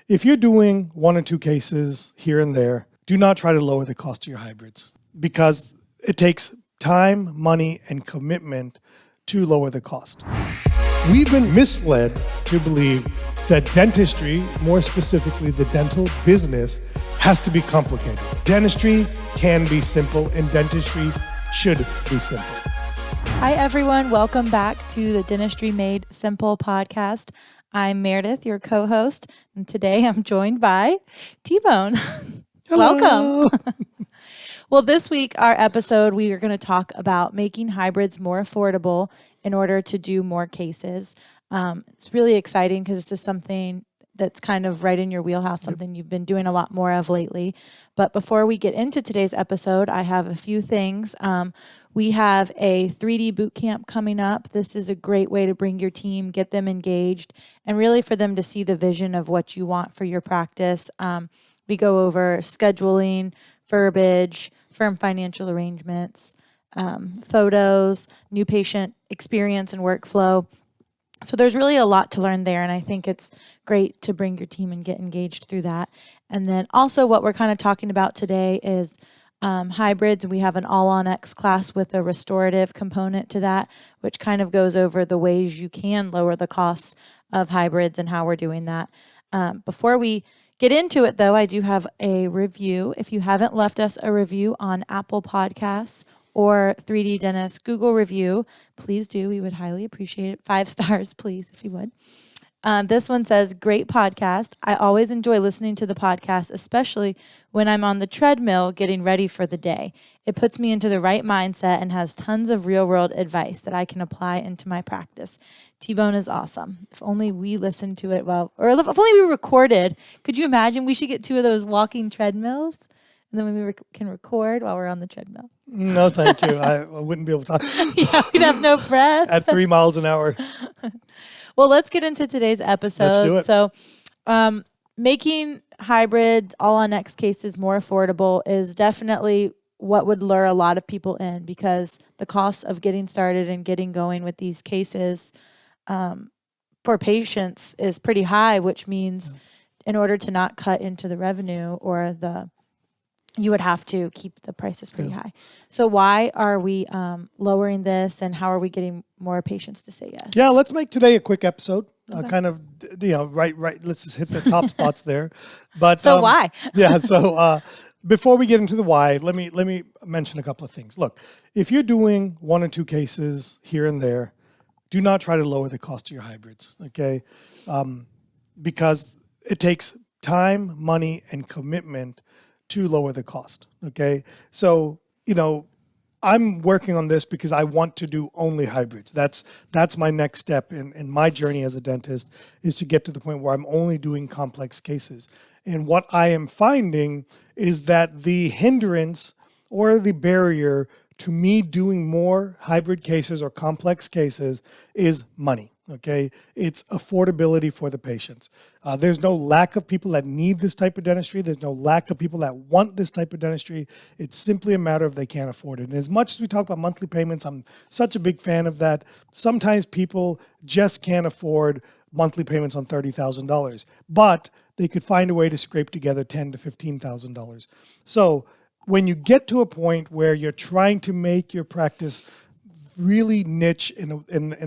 If you're doing 1 or 2 cases here and there, do not try to lower the cost of your hybrids because it takes time, money, and commitment to lower the cost. We've been misled to believe that dentistry, more specifically the dental business, has to be complicated. Dentistry can be simple and dentistry should be simple. Hi, everyone. Welcome back to the Dentistry Made Simple podcast. I'm Meredith, your co-host, and today I'm joined by TBONE. Welcome. Well, this week, our episode, we are going to talk about making hybrids more affordable in order to do more cases. It's really exciting because this is something that's kind of right in your wheelhouse, something you've been doing a lot more of lately. But before we get into today's episode, I have a few things. We have a 3D boot camp coming up. This is a great way to bring your team, get them engaged, and really for them to see the vision of what you want for your practice. We go over scheduling, verbiage, firm financial arrangements, photos, new patient experience and workflow. So there's really a lot to learn there, and I think it's great to bring your team and get engaged through that. And then also what we're kind of talking about today is hybrids. We have an all-on-X class with a restorative component to that, which kind of goes over the ways you can lower the costs of hybrids and how we're doing that. Before we get into it, though, I do have a review. If you haven't left us a review on Apple Podcasts or 3D Dentist Google review, please do. We would highly appreciate it. 5 stars, please, if you would. This one says, great podcast. I always enjoy listening to the podcast, especially when I'm on the treadmill getting ready for the day. It puts me into the right mindset and has tons of real-world advice that I can apply into my practice. TBONE is awesome. If only we listened to it well, or if only we recorded. Could you imagine? We should get 2 of those walking treadmills, and then we can record while we're on the treadmill. No, thank you. I wouldn't be able to talk. Yeah, we'd have no breath. At 3 miles an hour. Well, let's get into today's episode. Let's do it. So making hybrid all-on-X cases more affordable is definitely what would lure a lot of people in, because the cost of getting started and getting going with these cases for patients is pretty high, which means in order to not cut into the revenue or you would have to keep the prices pretty high. So why are we lowering this, and how are we getting more patients to say yes? Yeah, let's make today a quick episode. Kind of, right. Let's just hit the top spots there. But so why? Yeah. So before we get into the why, let me mention a couple of things. Look, if you're doing 1 or 2 cases here and there, do not try to lower the cost of your hybrids. Okay, because it takes time, money, and commitment to lower the cost. Okay. So, I'm working on this because I want to do only hybrids. That's my next step in my journey as a dentist, is to get to the point where I'm only doing complex cases. And what I am finding is that the hindrance or the barrier to me doing more hybrid cases or complex cases is money. Okay, it's affordability for the patients. There's no lack of people that need this type of dentistry. There's no lack of people that want this type of dentistry. It's simply a matter of they can't afford it. And as much as we talk about monthly payments, I'm such a big fan of that. Sometimes people just can't afford monthly payments on $30,000, but they could find a way to scrape together $10,000 to $15,000. So when you get to a point where you're trying to make your practice really niche in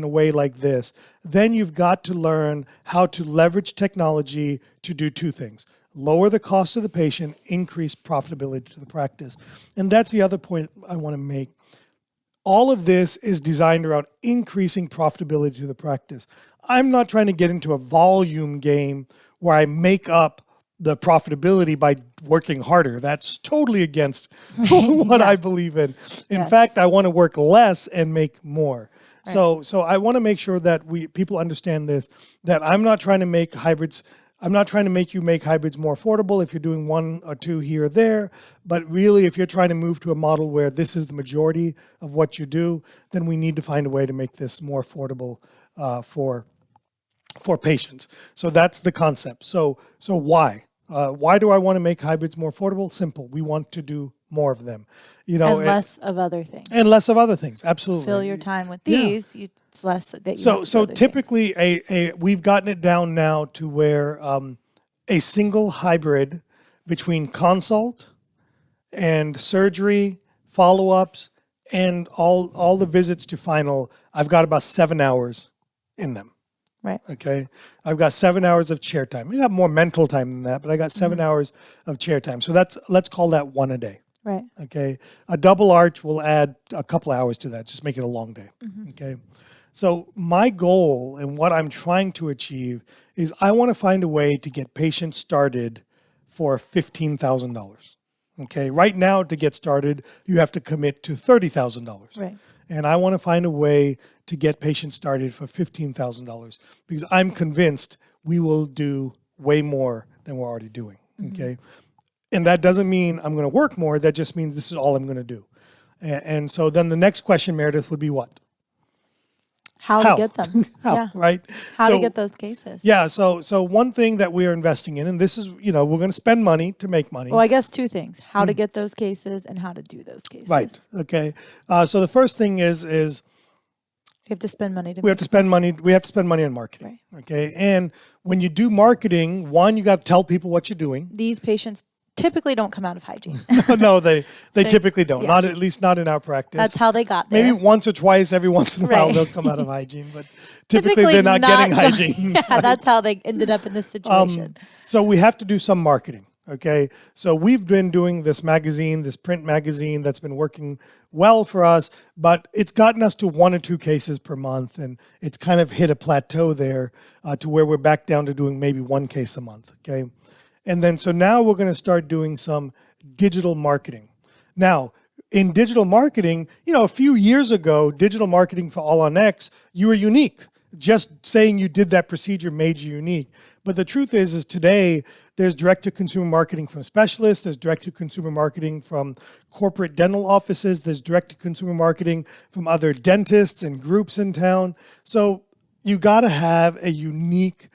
a way like this, then you've got to learn how to leverage technology to do 2 things: lower the cost of the patient, increase profitability to the practice. And that's the other point I want to make. All of this is designed around increasing profitability to the practice. I'm not trying to get into a volume game where I make up the profitability by working harder. That's totally against what I believe in. In fact, I want to work less and make more. Right. So I want to make sure that people understand this, that I'm not trying to make hybrids. I'm not trying to make you make hybrids more affordable if you're doing 1 or 2 here or there, but really if you're trying to move to a model where this is the majority of what you do, then we need to find a way to make this more affordable for patients. So that's the concept. So why? Why do I want to make hybrids more affordable? Simple. We want to do more of them. And less of other things. And less of other things. Absolutely. Fill your time with these. It's less that you. So typically, we've gotten it down now to where a single hybrid between consult and surgery, follow-ups, and all the visits to final. I've got about 7 hours in them. Right. Okay. I've got 7 hours of chair time. I got more mental time than that, but I got 7 hours of chair time. So let's call that one a day. Right. Okay. A double arch will add a couple hours to that. Just make it a long day. Okay. So my goal and what I'm trying to achieve is I want to find a way to get patients started for $15,000. Okay. Right now, to get started, you have to commit to $30,000. Right. And I want to find a way to get patients started for $15,000 because I'm convinced we will do way more than we're already doing. Okay. And that doesn't mean I'm going to work more. That just means this is all I'm going to do. And so then the next question, Meredith, would be what? How to get them. How, Yeah. right? How So- to get those cases. Yeah. So one thing that we are investing in, and this is, we're going to spend money to make money. Well, I guess two things: how to get those cases and how to do those cases. Right. Okay. So the first thing is You have to spend money to. we have to spend money. We have to spend money on marketing. Okay. And when you do marketing, one, you got to tell people what you're doing. These patients typically don't come out of hygiene. No, they So, typically don't. yeah. Not at least not in our practice. That's how they got there. Maybe once or twice every once in a while Right. they'll come out of hygiene, but typically they're not getting hygiene. Yeah, that's how they ended up in this situation. So we have to do some marketing. Okay. So we've been doing this magazine, this print magazine that's been working well for us, but it's gotten us to 1 or 2 cases per month. And it's kind of hit a plateau there to where we're back down to doing maybe 1 case a month. Okay. And then, so now we're going to start doing some digital marketing. Now, in digital marketing, a few years ago, digital marketing for All on X, you were unique. Just saying you did that procedure made you unique. But the truth is today, there's direct-to-consumer marketing from specialists, there's direct-to-consumer marketing from corporate dental offices, there's direct-to-consumer marketing from other dentists and groups in town. So you got to have a unique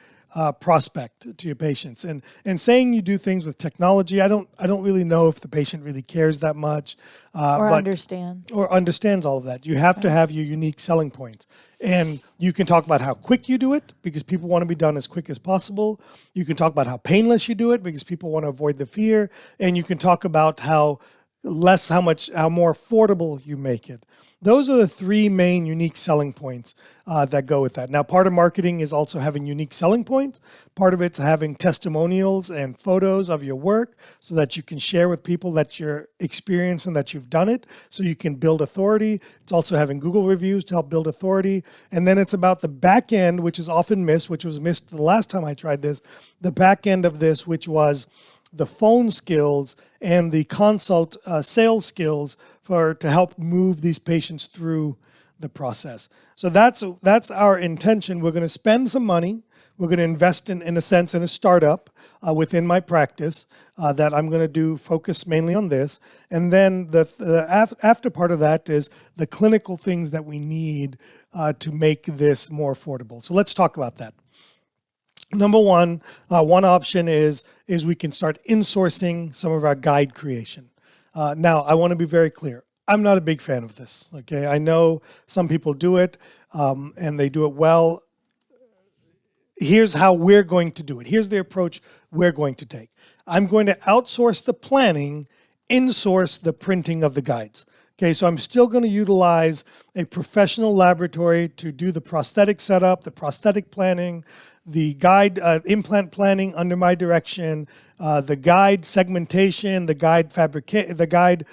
prospect to your patients, and saying you do things with technology, I don't really know if the patient really cares that much, or understands. or understands all of that. You have to have your unique selling points, and you can talk about how quick you do it because people want to be done as quick as possible. You can talk about how painless you do it because people want to avoid the fear, and you can talk about how more affordable you make it. Those are the 3 main unique selling points that go with that. Now, part of marketing is also having unique selling points. Part of it's having testimonials and photos of your work so that you can share with people that you're experienced and that you've done it, so you can build authority. It's also having Google reviews to help build authority. And then it's about the back end, which is often missed, which was missed the last time I tried this, the back end of this, which was the phone skills and the consult sales skills to help move these patients through the process. So that's our intention. We're going to spend some money. We're going to invest in a sense in a startup within my practice that I'm going to focus mainly on this. And then the after part of that is the clinical things that we need to make this more affordable. So let's talk about that. Number one option is we can start insourcing some of our guide creation. Now, I want to be very clear. I'm not a big fan of this. Okay, I know some people do it and they do it well. Here's how we're going to do it. Here's the approach we're going to take. I'm going to outsource the planning, insource the printing of the guides. Okay, so I'm still going to utilize a professional laboratory to do the prosthetic setup, the prosthetic planning, the guide implant planning under my direction, the guide segmentation, the guide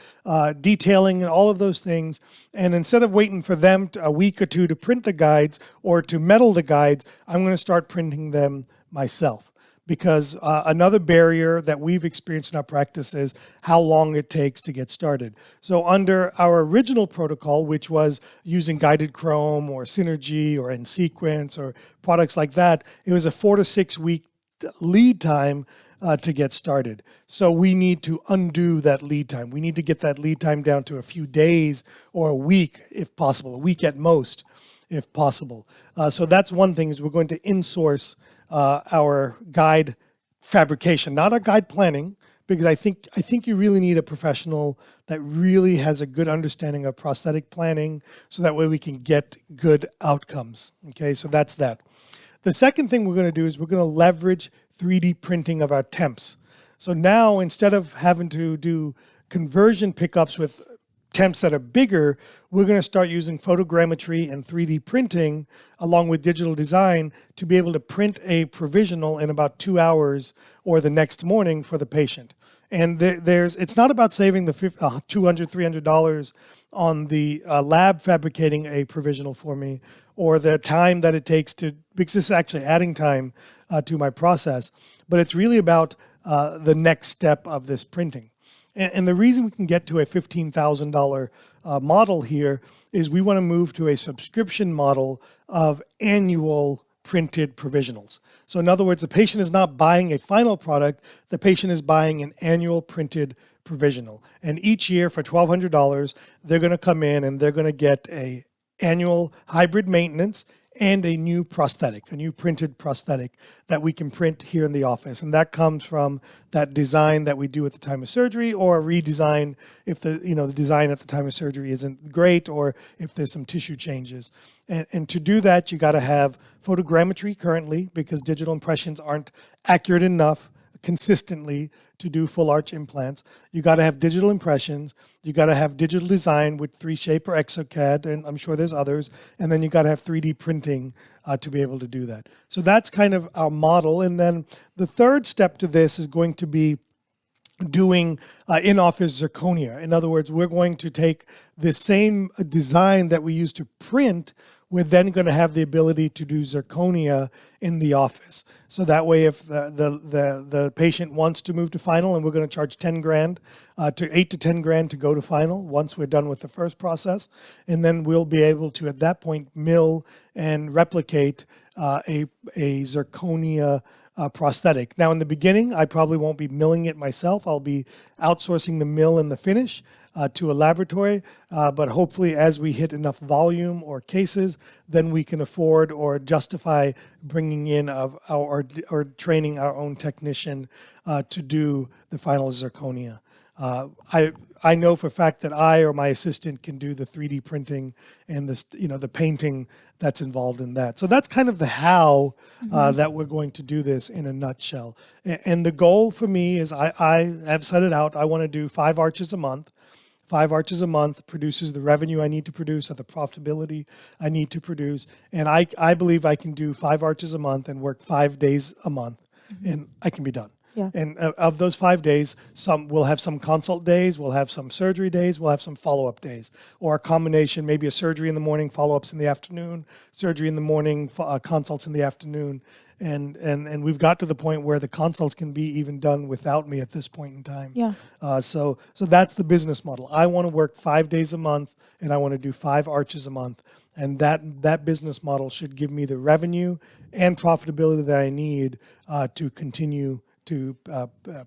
detailing, and all of those things. And instead of waiting for them a week or 2 to print the guides or to metal the guides, I'm going to start printing them myself. Because another barrier that we've experienced in our practice is how long it takes to get started. So under our original protocol, which was using guided chrome or Synergy or InSequence or products like that, it was a 4 to 6 week lead time to get started. So we need to undo that lead time. We need to get that lead time down to a few days or a week, if possible, a week at most, if possible. So that's one thing, is we're going to insource our guide fabrication, not our guide planning, because I think you really need a professional that really has a good understanding of prosthetic planning, so that way we can get good outcomes. Okay, so that's that. The second thing we're going to do is we're going to leverage 3D printing of our temps. So now instead of having to do conversion pickups with temps that are bigger, we're going to start using photogrammetry and 3D printing along with digital design to be able to print a provisional in about 2 hours or the next morning for the patient. And it's not about saving the $200, $300 on the lab fabricating a provisional for me, or the time that it takes to, because this is actually adding time to my process, but it's really about the next step of this printing. And the reason we can get to a $15,000 model here is we want to move to a subscription model of annual printed provisionals. So in other words, the patient is not buying a final product, the patient is buying an annual printed provisional. And each year for $1,200, they're going to come in and they're going to get a annual hybrid maintenance and a new prosthetic, a new printed prosthetic that we can print here in the office. And that comes from that design that we do at the time of surgery, or a redesign if the design at the time of surgery isn't great, or if there's some tissue changes. And to do that, you got to have photogrammetry currently, because digital impressions aren't accurate enough consistently to do full arch implants. You got to have digital impressions. You got to have digital design with 3Shape or ExoCAD, and I'm sure there's others. And then you got to have 3D printing to be able to do that. So that's kind of our model. And then the third step to this is going to be doing in-office zirconia. In other words, we're going to take the same design that we use to print. We're then going to have the ability to do zirconia in the office. So that way, if the patient wants to move to final, and we're going to charge 10 grand to 8 to 10 grand to go to final once we're done with the first process, and then we'll be able to at that point mill and replicate a zirconia prosthetic. Now in the beginning, I probably won't be milling it myself. I'll be outsourcing the mill and the finish to a laboratory, but hopefully as we hit enough volume or cases, then we can afford or justify bringing in or training our own technician to do the final zirconia. I know for a fact that I or my assistant can do the 3D printing and the painting that's involved in that. So that's kind of the how that we're going to do this in a nutshell. And the goal for me is I have set it out. I want to do 5 arches a month. 5 arches a month produces the revenue I need to produce at the profitability I need to produce. And I believe I can do 5 arches a month and work 5 days a month, and I can be done. Yeah. And of those 5 days, we'll have some consult days, we'll have some surgery days, we'll have some follow-up days, or a combination, maybe a surgery in the morning, follow-ups in the afternoon, surgery in the morning, consults in the afternoon. And we've got to the point where the consults can be even done without me at this point in time. Yeah. So that's the business model. I want to work 5 days a month, and I want to do 5 arches a month. And that business model should give me the revenue and profitability that I need to continue to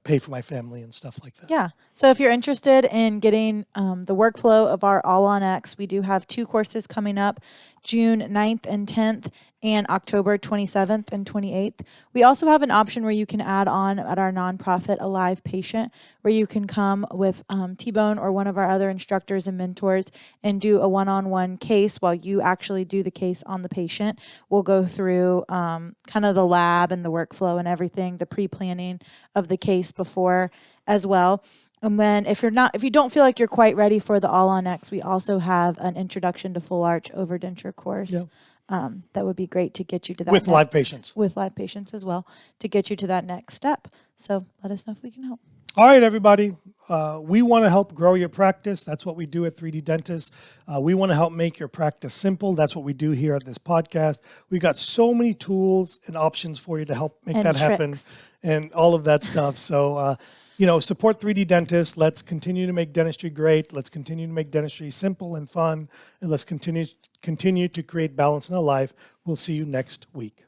pay for my family and stuff like that. Yeah. So if you're interested in getting the workflow of our All on X, we do have 2 courses coming up, June 9th and 10th and October 27th and 28th. We also have an option where you can add on at our nonprofit a live patient, where you can come with TBONE or one of our other instructors and mentors and do a one-on-one case while you actually do the case on the patient. We'll go through kind of the lab and the workflow and everything, the pre-planning of the case before as well. And then if you don't feel like you're quite ready for the All on X, we also have an Introduction to Full Arch Overdenture course. Yeah. That would be great to get you to that. With live patients. With live patients as well, to get you to that next step. So let us know if we can help. All right, everybody. We want to help grow your practice. That's what we do at 3D Dentist. We want to help make your practice simple. That's what we do here at this podcast. We've got so many tools and options for you to help make that happen and all of that stuff. So, support 3D Dentist. Let's continue to make dentistry great. Let's continue to make dentistry simple and fun. And let's continue to create balance in our life. We'll see you next week.